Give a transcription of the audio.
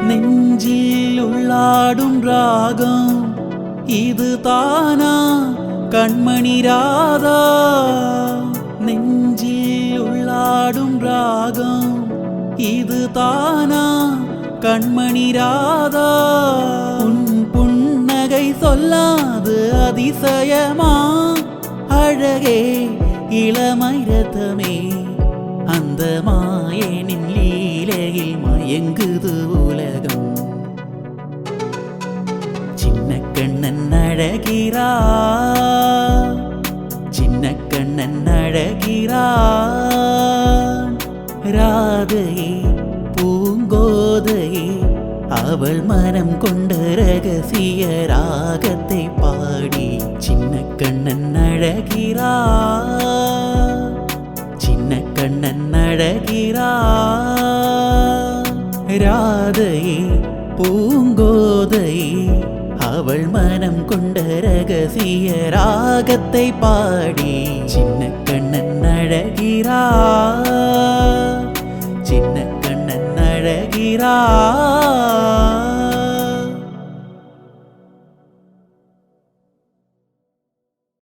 நெஞ்சில் உள்ளாடும் ராகம் இது தானா கண்மணி ராதா? நெஞ்சில் உள்ளாடும் ராகம் இது தானா கண்மணி ராதா? உன் புன்னகை சொல்லாது அதிசயமா? அழகே இளமை ரதமே அந்த மாயனின் லீலையில் மயங்குது உலகம். சின்ன கண்ணன் அழகிறா, சின்ன கண்ணன் அழகிறான். ராதையே பூங்கோதையே அவள் மனம் கொண்ட ரகசிய ராகத்தை பாடி சின்ன கண்ணன் அழகிறா, சின்ன கண்ணன் அழகிறா. ராதையே பூங்கோதையே அவள் மனம் கொண்ட ரகசிய ராகத்தை பாடி சின்ன கண்ணன் அழகிறா, சின்ன கண்ணன் அழகிறா.